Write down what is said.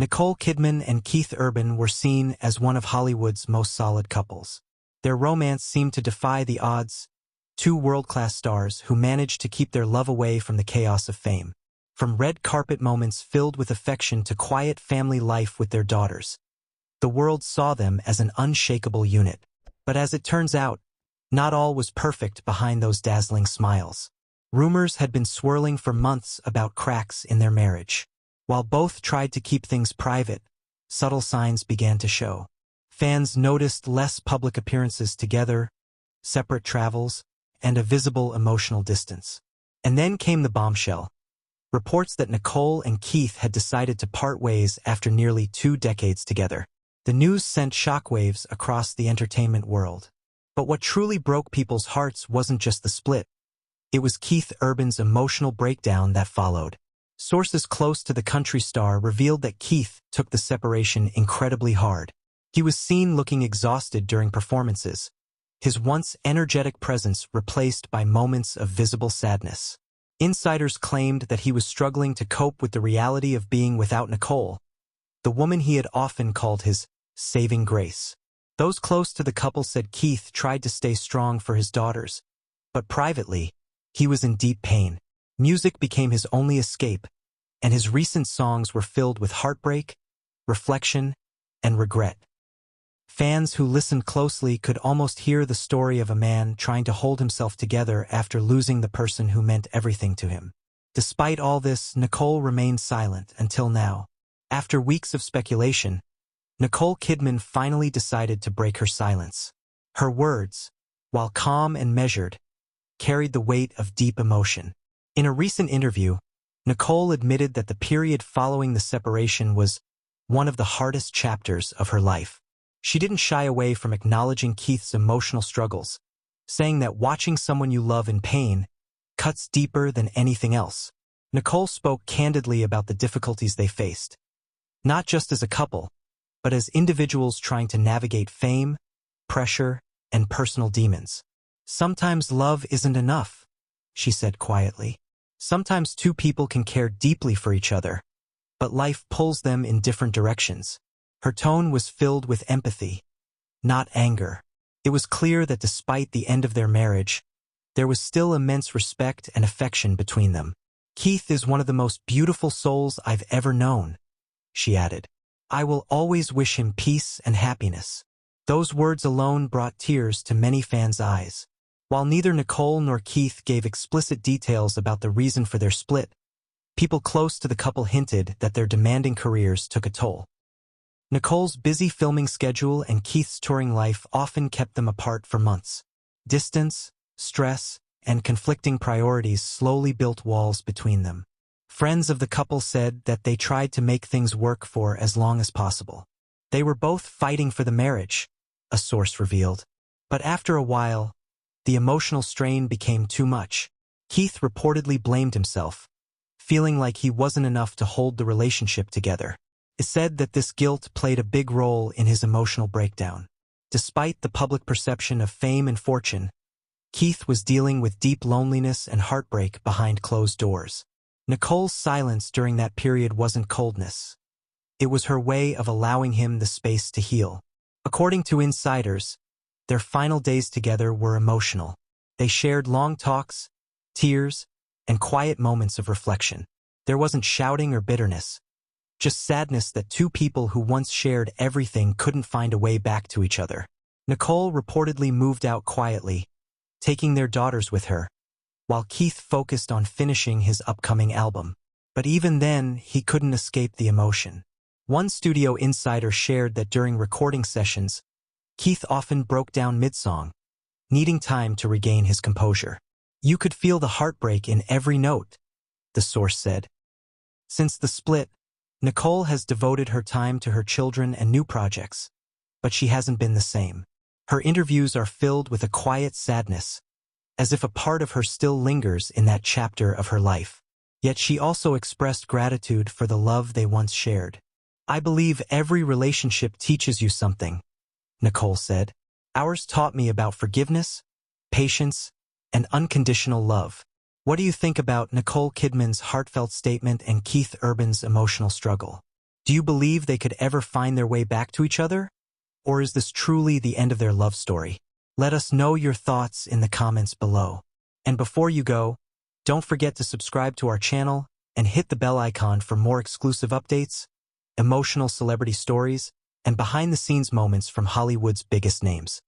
Nicole Kidman and Keith Urban were seen as one of Hollywood's most solid couples. Their romance seemed to defy the odds, two world-class stars who managed to keep their love away from the chaos of fame. From red carpet moments filled with affection to quiet family life with their daughters, the world saw them as an unshakable unit. But as it turns out, not all was perfect behind those dazzling smiles. Rumors had been swirling for months about cracks in their marriage. While both tried to keep things private, subtle signs began to show. Fans noticed less public appearances together, separate travels, and a visible emotional distance. And then came the bombshell. Reports that Nicole and Keith had decided to part ways after nearly 2 decades together. The news sent shockwaves across the entertainment world. But what truly broke people's hearts wasn't just the split. It was Keith Urban's emotional breakdown that followed. Sources close to the country star revealed that Keith took the separation incredibly hard. He was seen looking exhausted during performances, his once energetic presence replaced by moments of visible sadness. Insiders claimed that he was struggling to cope with the reality of being without Nicole, the woman he had often called his saving grace. Those close to the couple said Keith tried to stay strong for his daughters, but privately, he was in deep pain. Music became his only escape, and his recent songs were filled with heartbreak, reflection, and regret. Fans who listened closely could almost hear the story of a man trying to hold himself together after losing the person who meant everything to him. Despite all this, Nicole remained silent until now. After weeks of speculation, Nicole Kidman finally decided to break her silence. Her words, while calm and measured, carried the weight of deep emotion. In a recent interview, Nicole admitted that the period following the separation was one of the hardest chapters of her life. She didn't shy away from acknowledging Keith's emotional struggles, saying that watching someone you love in pain cuts deeper than anything else. Nicole spoke candidly about the difficulties they faced, not just as a couple, but as individuals trying to navigate fame, pressure, and personal demons. "Sometimes love isn't enough," she said quietly. "Sometimes two people can care deeply for each other, but life pulls them in different directions." Her tone was filled with empathy, not anger. It was clear that despite the end of their marriage, there was still immense respect and affection between them. "Keith is one of the most beautiful souls I've ever known," she added. "I will always wish him peace and happiness." Those words alone brought tears to many fans' eyes. While neither Nicole nor Keith gave explicit details about the reason for their split, people close to the couple hinted that their demanding careers took a toll. Nicole's busy filming schedule and Keith's touring life often kept them apart for months. Distance, stress, and conflicting priorities slowly built walls between them. Friends of the couple said that they tried to make things work for as long as possible. They were both fighting for the marriage, a source revealed. But after a while, the emotional strain became too much. Keith reportedly blamed himself, feeling like he wasn't enough to hold the relationship together. It said that this guilt played a big role in his emotional breakdown. Despite the public perception of fame and fortune, Keith was dealing with deep loneliness and heartbreak behind closed doors. Nicole's silence during that period wasn't coldness. It was her way of allowing him the space to heal. According to insiders, their final days together were emotional. They shared long talks, tears, and quiet moments of reflection. There wasn't shouting or bitterness, just sadness that two people who once shared everything couldn't find a way back to each other. Nicole reportedly moved out quietly, taking their daughters with her, while Keith focused on finishing his upcoming album. But even then, he couldn't escape the emotion. One studio insider shared that during recording sessions, Keith often broke down mid-song, needing time to regain his composure. "You could feel the heartbreak in every note," the source said. Since the split, Nicole has devoted her time to her children and new projects, but she hasn't been the same. Her interviews are filled with a quiet sadness, as if a part of her still lingers in that chapter of her life. Yet she also expressed gratitude for the love they once shared. "I believe every relationship teaches you something," Nicole said. "Ours taught me about forgiveness, patience, and unconditional love." What do you think about Nicole Kidman's heartfelt statement and Keith Urban's emotional struggle? Do you believe they could ever find their way back to each other? Or is this truly the end of their love story? Let us know your thoughts in the comments below. And before you go, don't forget to subscribe to our channel and hit the bell icon for more exclusive updates, emotional celebrity stories, and behind-the-scenes moments from Hollywood's biggest names.